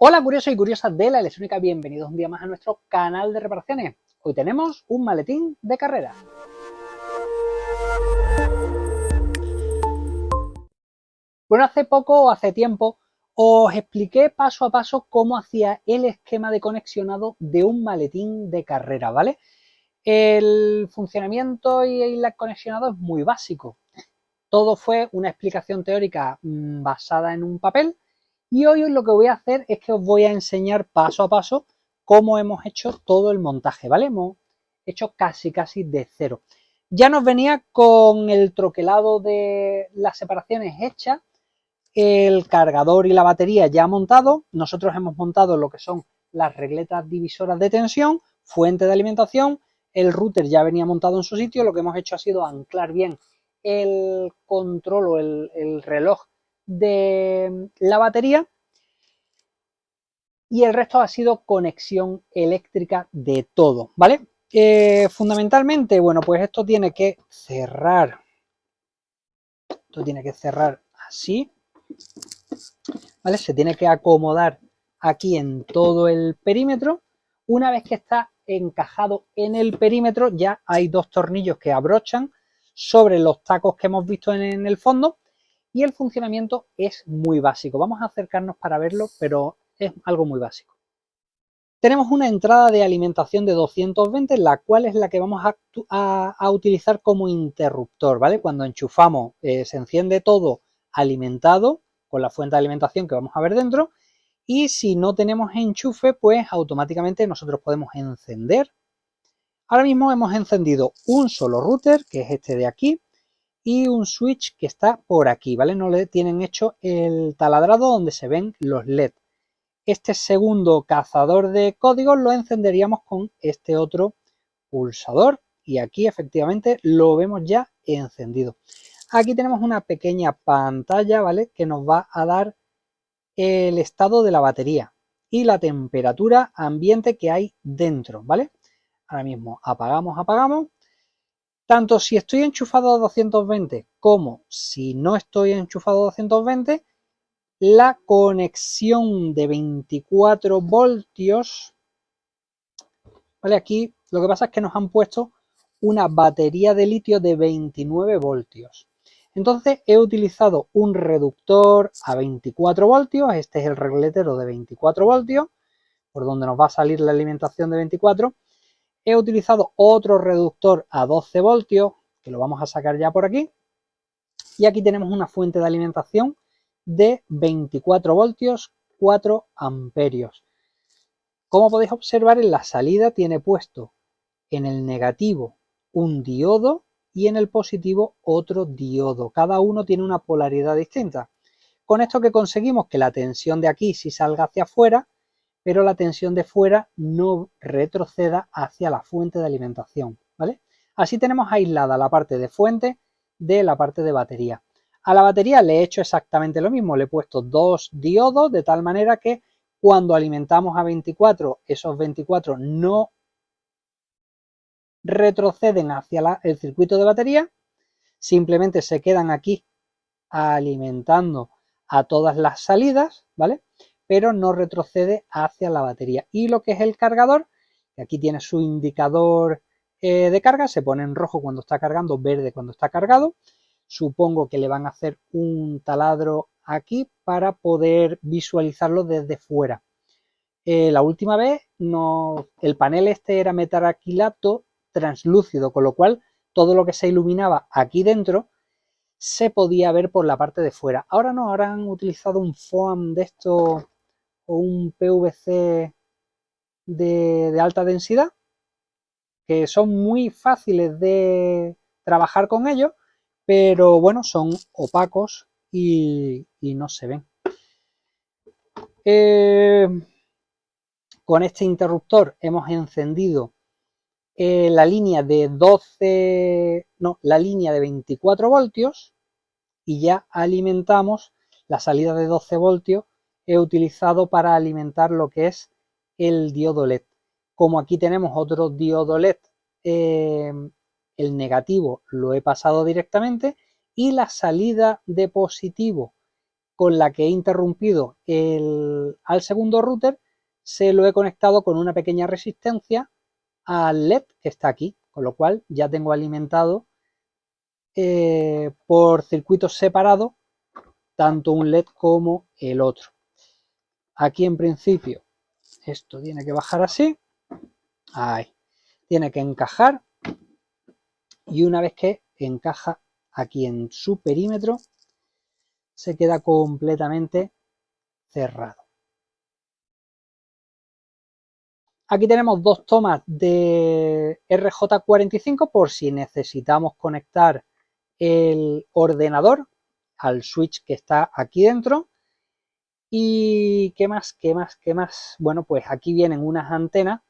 Hola curiosos y curiosas de la electrónica, bienvenidos un día más a nuestro canal de reparaciones. Hoy tenemos un maletín de carrera. Bueno, hace poco o hace tiempo os expliqué paso a paso cómo hacía el esquema de conexionado de un maletín de carrera, ¿vale? El funcionamiento y el conexionado es muy básico. Todo fue una explicación teórica basada en un papel. Y hoy lo que voy a hacer es que os voy a enseñar paso a paso cómo hemos hecho todo el montaje, ¿vale? Hemos hecho casi de cero. Ya nos venía con el troquelado de las separaciones hechas, el cargador y la batería ya montado. Nosotros hemos montado lo que son las regletas divisoras de tensión, fuente de alimentación, el router ya venía montado en su sitio. Lo que hemos hecho ha sido anclar bien el control o el reloj de la batería, y el resto ha sido conexión eléctrica de todo, ¿vale? Fundamentalmente, bueno, pues esto tiene que cerrar así, ¿vale? Se tiene que acomodar aquí en todo el perímetro. Una vez que está encajado en el perímetro, ya hay dos tornillos que abrochan sobre los tacos que hemos visto en el fondo, y el funcionamiento es muy básico. Vamos a acercarnos para verlo, pero es algo muy básico. Tenemos una entrada de alimentación de 220, la cual es la que vamos a utilizar como interruptor, ¿vale? Cuando enchufamos, se enciende todo alimentado con la fuente de alimentación que vamos a ver dentro, y si no tenemos enchufe, pues automáticamente nosotros podemos encender. Ahora mismo hemos encendido un solo router, que es este de aquí, y un switch que está por aquí, ¿vale? No le tienen hecho el taladrado donde se ven los LED. Este segundo cazador de códigos lo encenderíamos con este otro pulsador, y aquí efectivamente lo vemos ya encendido. Aquí tenemos una pequeña pantalla, ¿vale? Que nos va a dar el estado de la batería y la temperatura ambiente que hay dentro, ¿vale? Ahora mismo apagamos. Tanto si estoy enchufado a 220 como si no estoy enchufado a 220, la conexión de 24 voltios, ¿vale? Aquí lo que pasa es que nos han puesto una batería de litio de 29 voltios. Entonces he utilizado un reductor a 24 voltios, este es el regletero de 24 voltios, por donde nos va a salir la alimentación de 24. He utilizado otro reductor a 12 voltios, que lo vamos a sacar ya por aquí. Y aquí tenemos una fuente de alimentación de 24 voltios, 4 amperios. Como podéis observar, en la salida tiene puesto en el negativo un diodo y en el positivo otro diodo. Cada uno tiene una polaridad distinta. Con esto que conseguimos que la tensión de aquí sí salga hacia afuera, pero la tensión de fuera no retroceda hacia la fuente de alimentación, ¿vale? Así tenemos aislada la parte de fuente de la parte de batería. A la batería le he hecho exactamente lo mismo, le he puesto dos diodos de tal manera que cuando alimentamos a 24, esos 24 no retroceden hacia el circuito de batería, simplemente se quedan aquí alimentando a todas las salidas, ¿vale? Pero no retrocede hacia la batería. Y lo que es el cargador, que aquí tiene su indicador de carga, se pone en rojo cuando está cargando, verde cuando está cargado. Supongo que le van a hacer un taladro aquí para poder visualizarlo desde fuera. La última vez el panel este era metacrilato translúcido, con lo cual todo lo que se iluminaba aquí dentro se podía ver por la parte de fuera. Ahora no, ahora han utilizado un foam de esto o un PVC de alta densidad, que son muy fáciles de trabajar con ellos, pero bueno, son opacos y no se ven. Con este interruptor hemos encendido la línea de la línea de 24 voltios, y ya alimentamos la salida de 12 voltios. He utilizado para alimentar lo que es el diodo LED. Como aquí tenemos otro diodo LED, el negativo lo he pasado directamente, y la salida de positivo con la que he interrumpido al segundo router, se lo he conectado con una pequeña resistencia al LED que está aquí, con lo cual ya tengo alimentado por circuitos separados tanto un LED como el otro. Aquí en principio esto tiene que bajar así, ahí, tiene que encajar y una vez que encaja aquí en su perímetro se queda completamente cerrado. Aquí tenemos dos tomas de RJ45 por si necesitamos conectar el ordenador al switch que está aquí dentro. ¿Y qué más? ¿Qué más? ¿Qué más? Bueno, pues aquí vienen unas antenas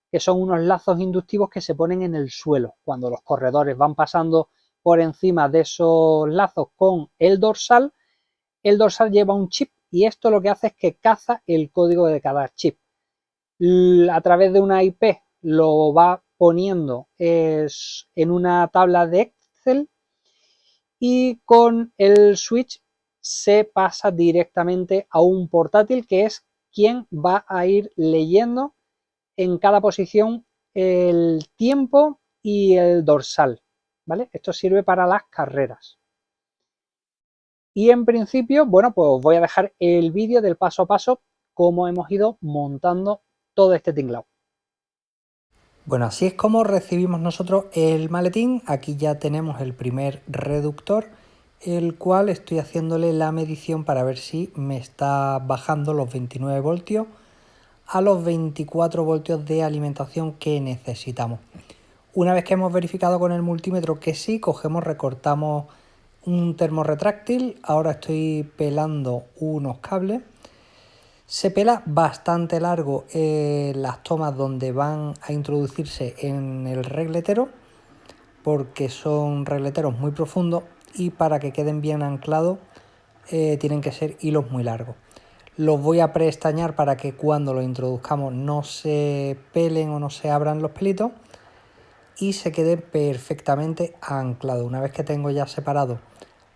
que son unos lazos inductivos que se ponen en el suelo. Cuando los corredores van pasando por encima de esos lazos con el dorsal lleva un chip y esto lo que hace es que caza el código de cada chip. A través de una IP lo va poniendo en una tabla de Excel y con el switch se pasa directamente a un portátil que es quien va a ir leyendo en cada posición el tiempo y el dorsal, ¿vale? Esto sirve para las carreras. Y en principio, bueno, pues os voy a dejar el vídeo del paso a paso cómo hemos ido montando todo este tinglao. Bueno, así es como recibimos nosotros el maletín. Aquí ya tenemos el primer reductor, el cual estoy haciéndole la medición para ver si me está bajando los 29 voltios a los 24 voltios de alimentación que necesitamos. Una vez que hemos verificado con el multímetro que sí, cogemos, recortamos un termorretráctil. Ahora estoy pelando unos cables. Se pela bastante largo las tomas donde van a introducirse en el regletero, porque son regleteros muy profundos y para que queden bien anclados tienen que ser hilos muy largos. Los voy a preestañar para que cuando los introduzcamos no se pelen o no se abran los pelitos y se quede perfectamente anclado. Una vez que tengo ya separado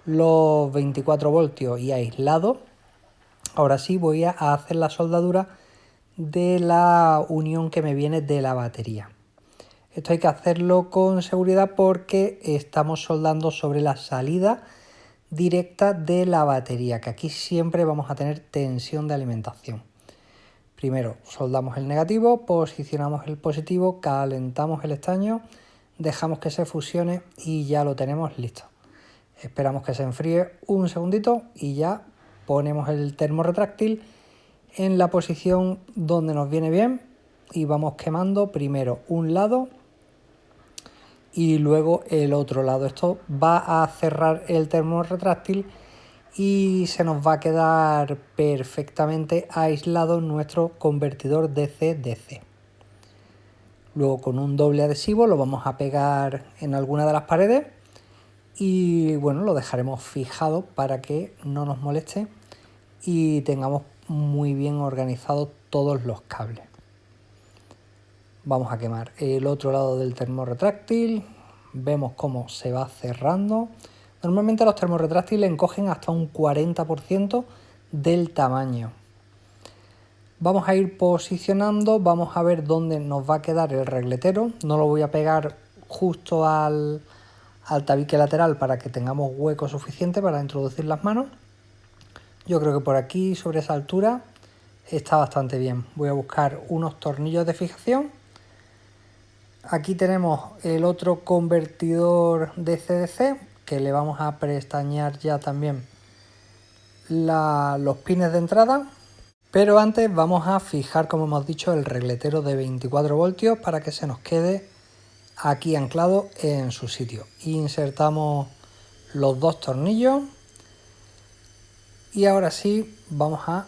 los 24 voltios y aislados, ahora sí voy a hacer la soldadura de la unión que me viene de la batería. Esto hay que hacerlo con seguridad porque estamos soldando sobre la salida directa de la batería, que aquí siempre vamos a tener tensión de alimentación. Primero soldamos el negativo, posicionamos el positivo, calentamos el estaño, dejamos que se fusione y ya lo tenemos listo. Esperamos que se enfríe un segundito y ya ponemos el termorretráctil en la posición donde nos viene bien y vamos quemando primero un lado y luego el otro lado. Esto va a cerrar el termorretráctil y se nos va a quedar perfectamente aislado nuestro convertidor DC-DC. Luego con un doble adhesivo lo vamos a pegar en alguna de las paredes y bueno, lo dejaremos fijado para que no nos moleste y tengamos muy bien organizados todos los cables. Vamos a quemar el otro lado del termorretráctil, vemos cómo se va cerrando. Normalmente los termorretráctiles encogen hasta un 40% del tamaño. Vamos a ir posicionando, vamos a ver dónde nos va a quedar el regletero. No lo voy a pegar justo al tabique lateral para que tengamos hueco suficiente para introducir las manos. Yo creo que por aquí, sobre esa altura, está bastante bien. Voy a buscar unos tornillos de fijación. Aquí tenemos el otro convertidor de DC-DC que le vamos a preestañar ya también los pines de entrada. Pero antes vamos a fijar, como hemos dicho, el regletero de 24 voltios para que se nos quede aquí anclado en su sitio. Insertamos los dos tornillos y ahora sí vamos a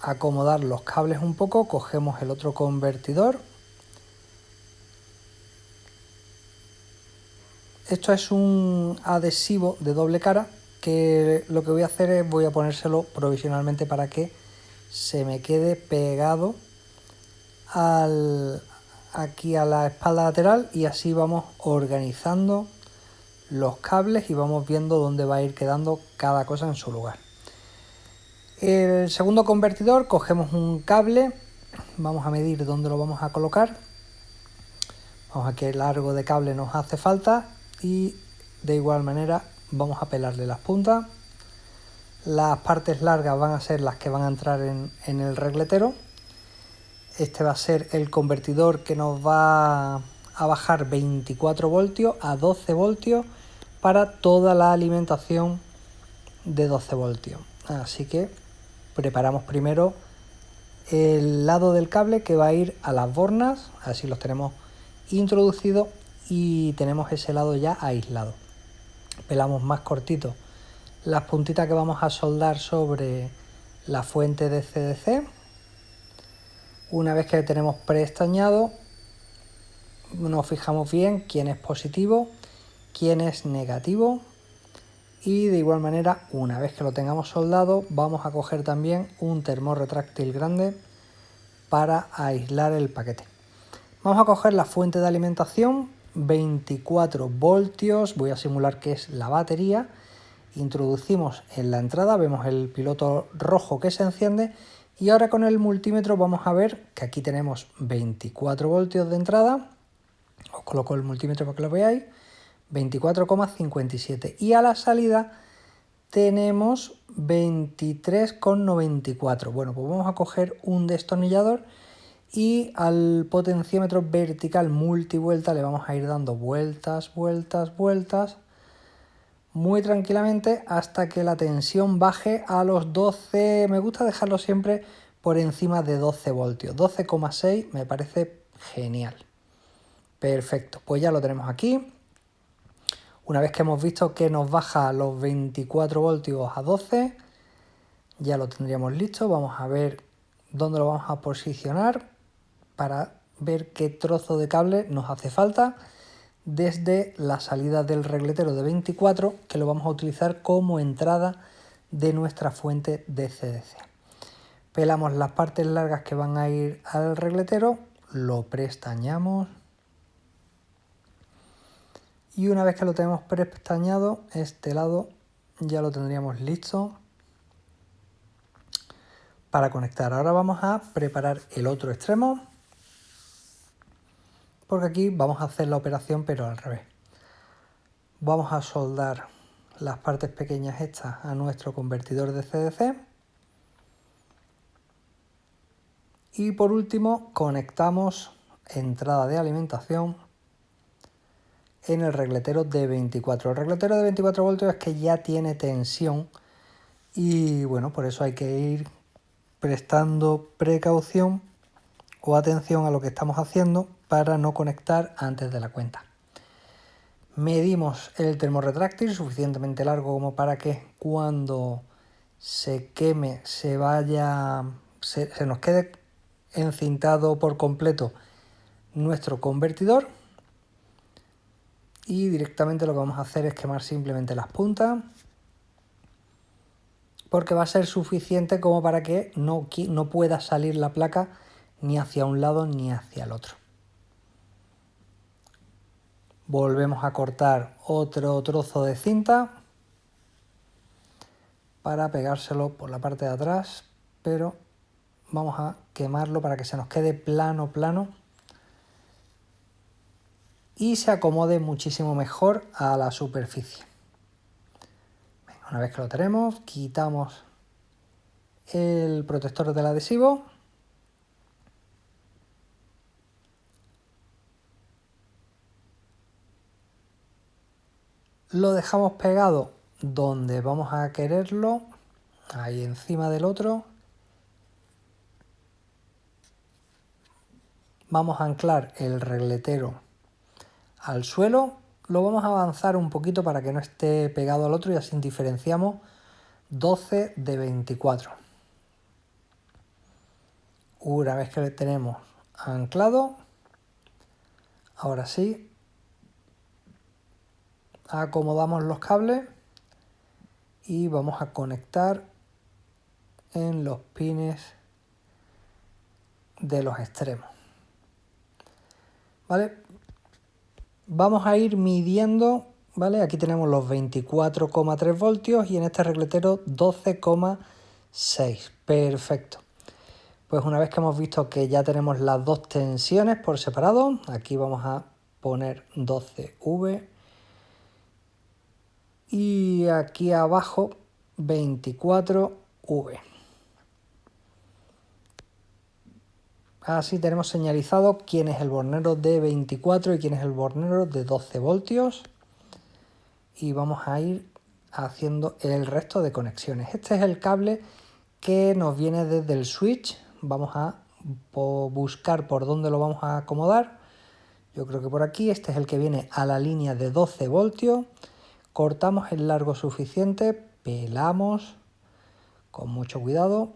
acomodar los cables un poco. Cogemos el otro convertidor. Esto es un adhesivo de doble cara que lo que voy a hacer es voy a ponérselo provisionalmente para que se me quede pegado aquí a la espalda lateral y así vamos organizando los cables y vamos viendo dónde va a ir quedando cada cosa en su lugar. El segundo convertidor, cogemos un cable, vamos a medir dónde lo vamos a colocar, vamos a qué largo de cable nos hace falta y de igual manera vamos a pelarle las puntas. Las partes largas van a ser las que van a entrar en el regletero. Este va a ser el convertidor que nos va a bajar 24 voltios a 12 voltios para toda la alimentación de 12 voltios. Así que preparamos primero el lado del cable que va a ir a las bornas, así los tenemos introducidos y tenemos ese lado ya aislado. Pelamos más cortito las puntitas que vamos a soldar sobre la fuente de CDC. Una vez que tenemos preestañado, nos fijamos bien quién es positivo, quién es negativo. Y de igual manera, una vez que lo tengamos soldado, vamos a coger también un termor retráctil grande para aislar el paquete. Vamos a coger la fuente de alimentación, 24 voltios, voy a simular que es la batería. Introducimos en la entrada, vemos el piloto rojo que se enciende y ahora con el multímetro vamos a ver que aquí tenemos 24 voltios de entrada. Os coloco el multímetro para que lo veáis. 24,57 y a la salida tenemos 23,94. Bueno, pues vamos a coger un destornillador y al potenciómetro vertical multivuelta le vamos a ir dando vueltas, vueltas, vueltas muy tranquilamente hasta que la tensión baje a los 12, me gusta dejarlo siempre por encima de 12 voltios, 12,6 me parece genial. Perfecto, pues ya lo tenemos aquí. Una vez que hemos visto que nos baja los 24 voltios a 12, ya lo tendríamos listo. Vamos a ver dónde lo vamos a posicionar para ver qué trozo de cable nos hace falta desde la salida del regletero de 24, que lo vamos a utilizar como entrada de nuestra fuente de CDC. Pelamos las partes largas que van a ir al regletero, lo prestañamos. Y una vez que lo tenemos prestañado, este lado ya lo tendríamos listo para conectar. Ahora vamos a preparar el otro extremo, porque aquí vamos a hacer la operación pero al revés. Vamos a soldar las partes pequeñas estas a nuestro convertidor de CDC. Y por último conectamos entrada de alimentación en el regletero de 24. El regletero de 24 voltios es que ya tiene tensión y bueno, por eso hay que ir prestando precaución o atención a lo que estamos haciendo para no conectar antes de la cuenta. Medimos el termor retráctil suficientemente largo como para que cuando se queme se nos quede encintado por completo nuestro convertidor. Y directamente lo que vamos a hacer es quemar simplemente las puntas, porque va a ser suficiente como para que no pueda salir la placa ni hacia un lado ni hacia el otro. Volvemos a cortar otro trozo de cinta para pegárselo por la parte de atrás, pero vamos a quemarlo para que se nos quede plano, plano y se acomode muchísimo mejor a la superficie. Una vez que lo tenemos, quitamos el protector del adhesivo. Lo dejamos pegado donde vamos a quererlo, ahí encima del otro. Vamos a anclar el regletero al suelo. Lo vamos a avanzar un poquito para que no esté pegado al otro y así diferenciamos 12 de 24. Una vez que lo tenemos anclado, ahora sí, acomodamos los cables y vamos a conectar en los pines de los extremos. ¿Vale? Vamos a ir midiendo, ¿vale? Aquí tenemos los 24,3 voltios y en este regletero 12,7 6. Perfecto. Pues una vez que hemos visto que ya tenemos las dos tensiones por separado, aquí vamos a poner 12V y aquí abajo 24V. Así tenemos señalizado quién es el bornero de 24 y quién es el bornero de 12 voltios. Y vamos a ir haciendo el resto de conexiones. Este es el cable que nos viene desde el switch. Vamos a buscar por dónde lo vamos a acomodar. Yo creo que por aquí. Este es el que viene a la línea de 12 voltios. Cortamos el largo suficiente, pelamos con mucho cuidado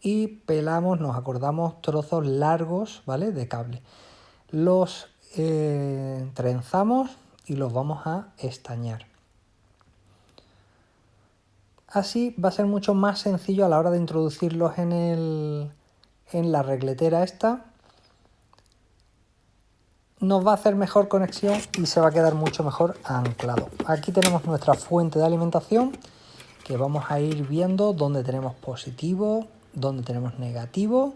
y pelamos, nos acordamos, trozos largos, ¿vale?, de cable. Los trenzamos y los vamos a estañar. Así va a ser mucho más sencillo a la hora de introducirlos en la regletera esta. Nos va a hacer mejor conexión y se va a quedar mucho mejor anclado. Aquí tenemos nuestra fuente de alimentación, que vamos a ir viendo dónde tenemos positivo, dónde tenemos negativo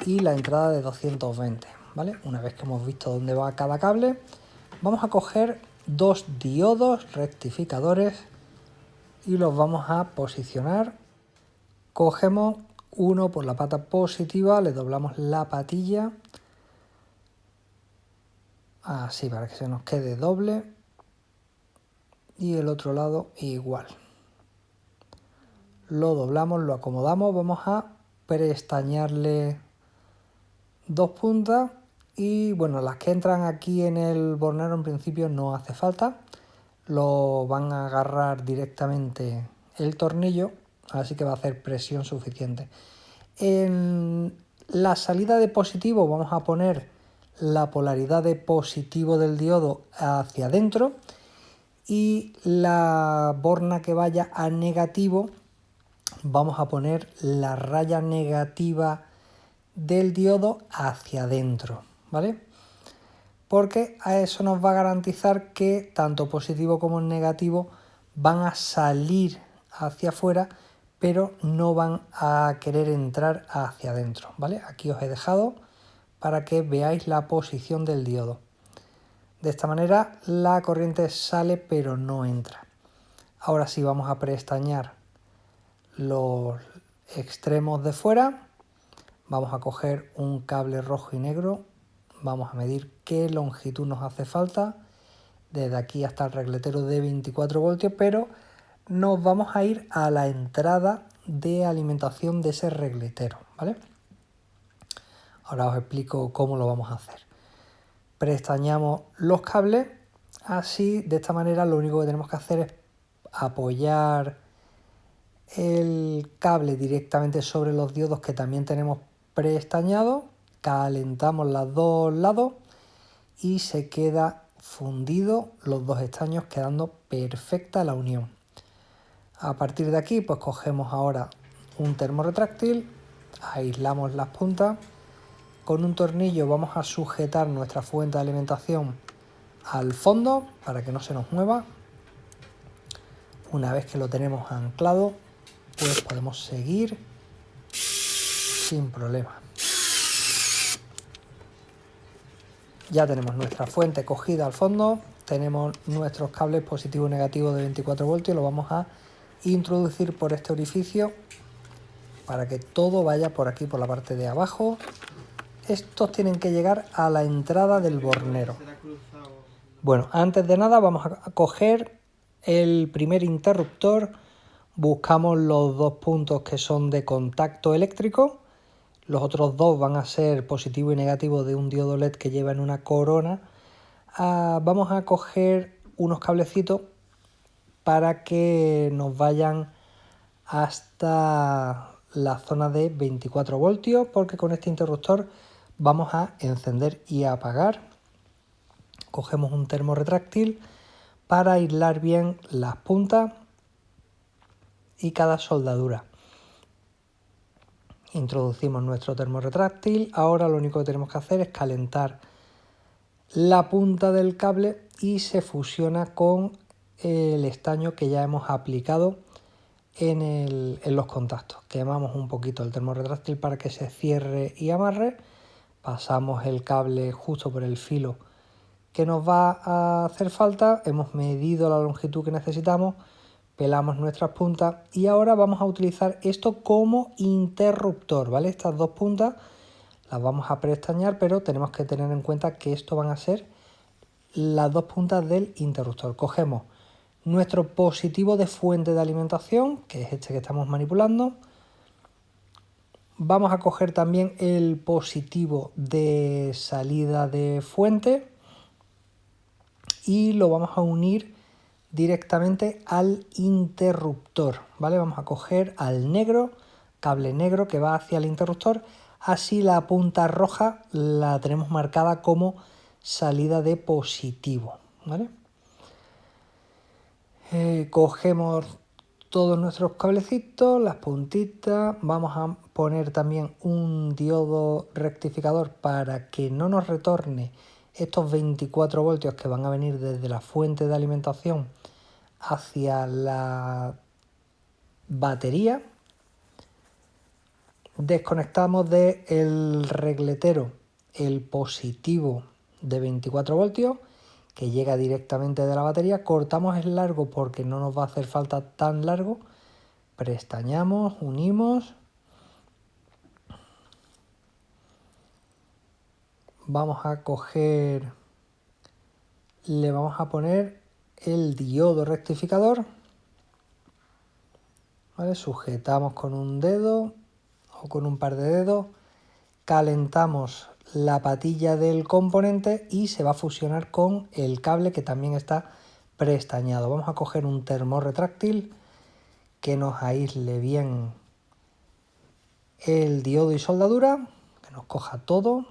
y la entrada de 220, ¿vale? Una vez que hemos visto dónde va cada cable, vamos a coger dos diodos rectificadores y los vamos a posicionar. Cogemos uno por la pata positiva, le doblamos la patilla, así para que se nos quede doble, y el otro lado igual. Lo doblamos, lo acomodamos, vamos a preestañarle dos puntas y bueno, las que entran aquí en el bornero en principio no hace falta, lo van a agarrar directamente el tornillo, así que va a hacer presión suficiente. En la salida de positivo vamos a poner la polaridad de positivo del diodo hacia adentro y la borna que vaya a negativo vamos a poner la raya negativa del diodo hacia adentro, ¿vale? Porque a eso nos va a garantizar que tanto positivo como negativo van a salir hacia afuera, pero no van a querer entrar hacia adentro, ¿vale? Aquí os he dejado para que veáis la posición del diodo. De esta manera la corriente sale pero no entra. Ahora sí vamos a preestañar los extremos de fuera. Vamos a coger un cable rojo y negro. Vamos a medir qué longitud nos hace falta. Desde aquí hasta el regletero de 24 voltios, pero nos vamos a ir a la entrada de alimentación de ese regletero, ¿vale? Ahora os explico cómo lo vamos a hacer. Preestañamos los cables, así de esta manera lo único que tenemos que hacer es apoyar el cable directamente sobre los diodos que también tenemos preestañados, calentamos los dos lados y se queda fundido los dos estaños, quedando perfecta la unión. A partir de aquí pues cogemos ahora un termorretráctil, aislamos las puntas. Con un tornillo vamos a sujetar nuestra fuente de alimentación al fondo para que no se nos mueva. Una vez que lo tenemos anclado, pues podemos seguir sin problema. Ya tenemos nuestra fuente cogida al fondo, tenemos nuestros cables positivo y negativo de 24 voltios, lo vamos a introducir por este orificio para que todo vaya por aquí, por la parte de abajo. Estos tienen que llegar a la entrada del bornero. Bueno, antes de nada vamos a coger el primer interruptor, buscamos los dos puntos que son de contacto eléctrico, los otros dos van a ser positivo y negativo de un diodo LED que lleva en una corona. Vamos a coger unos cablecitos para que nos vayan hasta la zona de 24 voltios, porque con este interruptor vamos a encender y apagar. Cogemos un termorretráctil para aislar bien las puntas y cada soldadura. Introducimos nuestro termorretráctil. Ahora lo único que tenemos que hacer es calentar la punta del cable y se fusiona con el estaño que ya hemos aplicado en los contactos. Quemamos un poquito el termorretráctil para que se cierre y amarre. Pasamos el cable justo por el filo que nos va a hacer falta. Hemos medido la longitud que necesitamos, pelamos nuestras puntas y ahora vamos a utilizar esto como interruptor, ¿vale? Estas dos puntas las vamos a preestañar, pero tenemos que tener en cuenta que esto van a ser las dos puntas del interruptor. Cogemos nuestro positivo de fuente de alimentación, que es este que estamos manipulando. Vamos a coger también el positivo de salida de fuente y lo vamos a unir directamente al interruptor, ¿vale? Vamos a coger al negro, cable negro que va hacia el interruptor, así la punta roja la tenemos marcada como salida de positivo, ¿vale? Cogemos todos nuestros cablecitos, las puntitas, vamos a poner también un diodo rectificador para que no nos retorne estos 24 voltios que van a venir desde la fuente de alimentación hacia la batería. Desconectamos del regletero el positivo de 24 voltios que llega directamente de la batería. Cortamos el largo porque no nos va a hacer falta tan largo. Prestañamos, unimos. Vamos a coger, le vamos a poner el diodo rectificador, ¿vale? Sujetamos con un dedo o con un par de dedos, calentamos la patilla del componente y se va a fusionar con el cable que también está preestañado. Vamos a coger un termorretráctil que nos aísle bien el diodo y soldadura, que nos coja todo.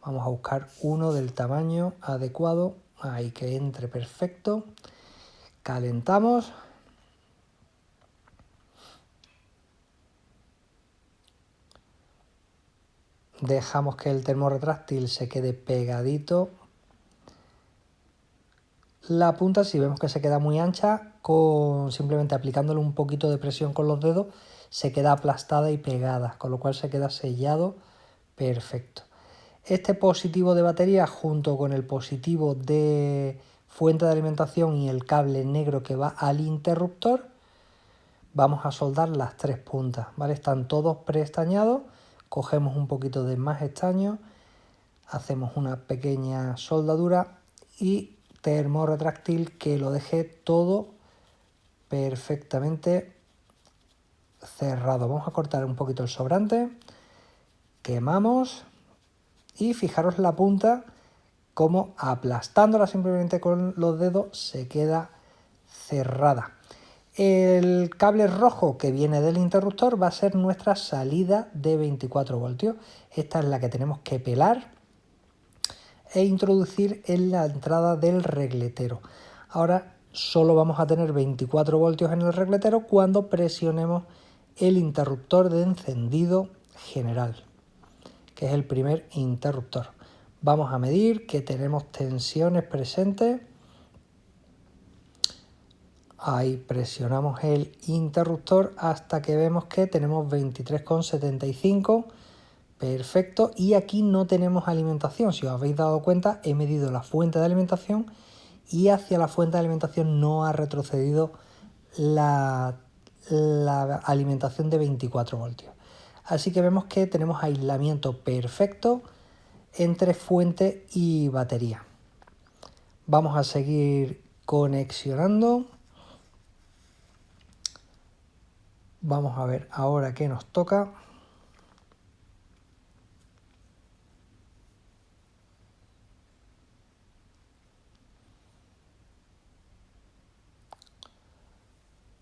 Vamos a buscar uno del tamaño adecuado, ahí que entre perfecto. Calentamos. Dejamos que el termorretráctil se quede pegadito. La punta, si vemos que se queda muy ancha, simplemente aplicándole un poquito de presión con los dedos, se queda aplastada y pegada, con lo cual se queda sellado perfecto. Este positivo de batería junto con el positivo de fuente de alimentación y el cable negro que va al interruptor, vamos a soldar las tres puntas, ¿vale? Están todos preestañados, cogemos un poquito de más estaño, hacemos una pequeña soldadura y termorretráctil que lo deje todo perfectamente cerrado. Vamos a cortar un poquito el sobrante, quemamos y fijaros la punta como aplastándola simplemente con los dedos se queda cerrada. El cable rojo que viene del interruptor va a ser nuestra salida de 24 voltios. Esta es la que tenemos que pelar e introducir en la entrada del regletero. Ahora solo vamos a tener 24 voltios en el regletero cuando presionemos el interruptor de encendido general, que es el primer interruptor. Vamos a medir que tenemos tensiones presentes. Ahí presionamos el interruptor hasta que vemos que tenemos 23,75. Perfecto. Y aquí no tenemos alimentación. Si os habéis dado cuenta, he medido la fuente de alimentación y hacia la fuente de alimentación no ha retrocedido la alimentación de 24 voltios. Así que vemos que tenemos aislamiento perfecto entre fuente y batería. Vamos a seguir conexionando. Vamos a ver ahora qué nos toca.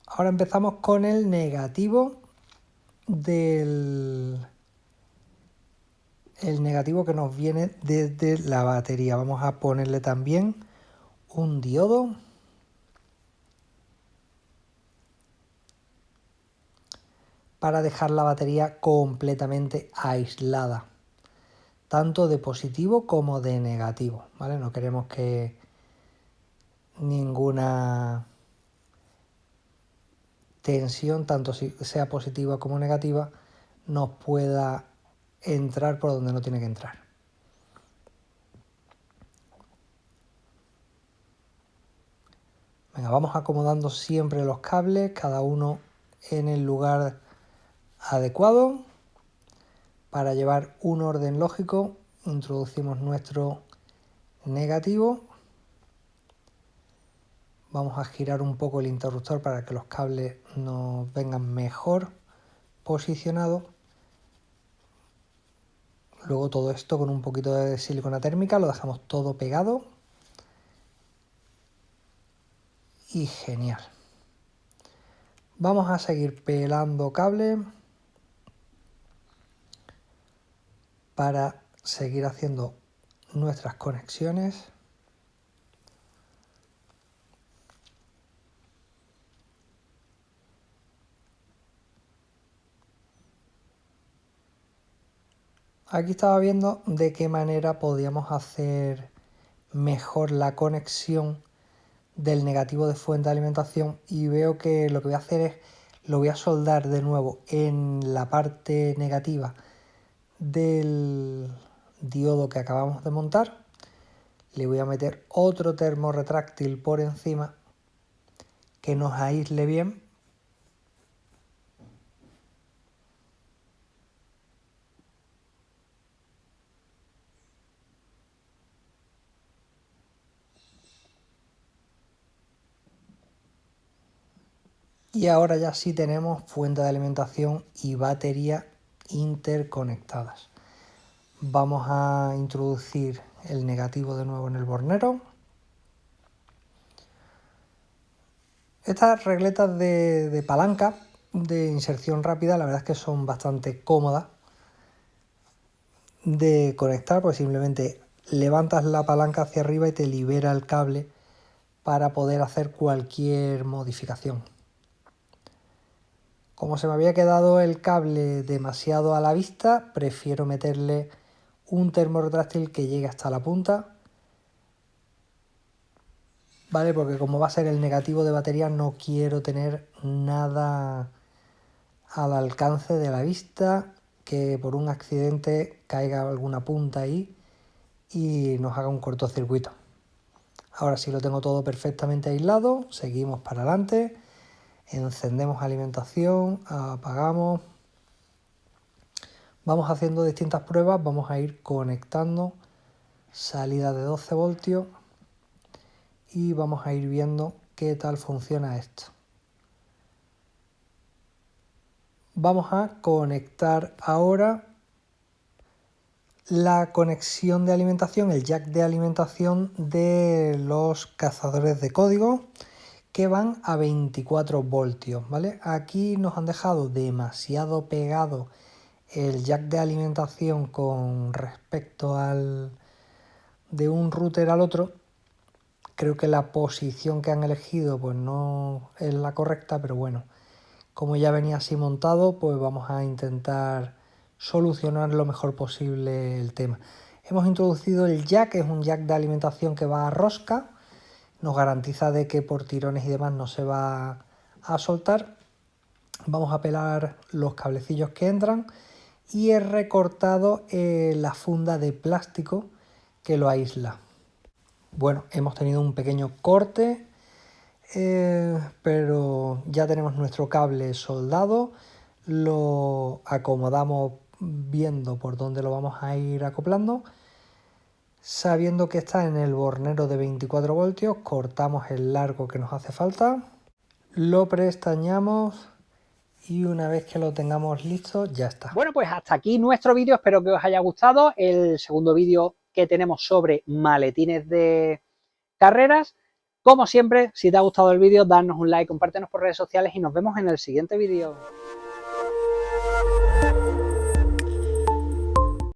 Ahora empezamos con el negativo el negativo que nos viene desde la batería. Vamos a ponerle también un diodo para dejar la batería completamente aislada, tanto de positivo como de negativo, ¿vale? No queremos que ninguna tensión, tanto si sea positiva como negativa, nos pueda entrar por donde no tiene que entrar. Venga, vamos acomodando siempre los cables, cada uno en el lugar adecuado para llevar un orden lógico. Introducimos nuestro negativo. Vamos a girar un poco el interruptor para que los cables nos vengan mejor posicionados. Luego todo esto con un poquito de silicona térmica lo dejamos todo pegado. Y genial. Vamos a seguir pelando cable para seguir haciendo nuestras conexiones. Aquí estaba viendo de qué manera podíamos hacer mejor la conexión del negativo de fuente de alimentación y veo que lo que voy a hacer es lo voy a soldar de nuevo en la parte negativa del diodo que acabamos de montar. Le voy a meter otro termo retráctil por encima que nos aísle bien. Y ahora ya sí tenemos fuente de alimentación y batería interconectadas. Vamos a introducir el negativo de nuevo en el bornero. Estas regletas de palanca de inserción rápida, la verdad es que son bastante cómodas de conectar, porque simplemente levantas la palanca hacia arriba y te libera el cable para poder hacer cualquier modificación. Como se me había quedado el cable demasiado a la vista, prefiero meterle un termo retráctil que llegue hasta la punta, ¿vale? Porque como va a ser el negativo de batería, no quiero tener nada al alcance de la vista, que por un accidente caiga alguna punta ahí y nos haga un cortocircuito. Ahora sí lo tengo todo perfectamente aislado, seguimos para adelante, encendemos alimentación, apagamos. Vamos haciendo distintas pruebas, vamos a ir conectando salida de 12 voltios y vamos a ir viendo qué tal funciona esto. Vamos a conectar ahora la conexión de alimentación, el jack de alimentación de los cazadores de código que van a 24 voltios, ¿vale? Aquí nos han dejado demasiado pegado el jack de alimentación con respecto al de un router al otro. Creo que la posición que han elegido pues no es la correcta, pero bueno, como ya venía así montado, pues vamos a intentar solucionar lo mejor posible el tema. Hemos introducido el jack, que es un jack de alimentación que va a rosca, nos garantiza de que por tirones y demás no se va a soltar. Vamos a pelar los cablecillos que entran y he recortado la funda de plástico que lo aísla. Bueno, hemos tenido un pequeño corte, pero ya tenemos nuestro cable soldado, lo acomodamos viendo por dónde lo vamos a ir acoplando. Sabiendo que está en el bornero de 24 voltios, cortamos el largo que nos hace falta, lo preestañamos y una vez que lo tengamos listo, ya está. Bueno, pues hasta aquí nuestro vídeo, espero que os haya gustado, el segundo vídeo que tenemos sobre maletines de carreras. Como siempre, si te ha gustado el vídeo, danos un like, compártenos por redes sociales y nos vemos en el siguiente vídeo.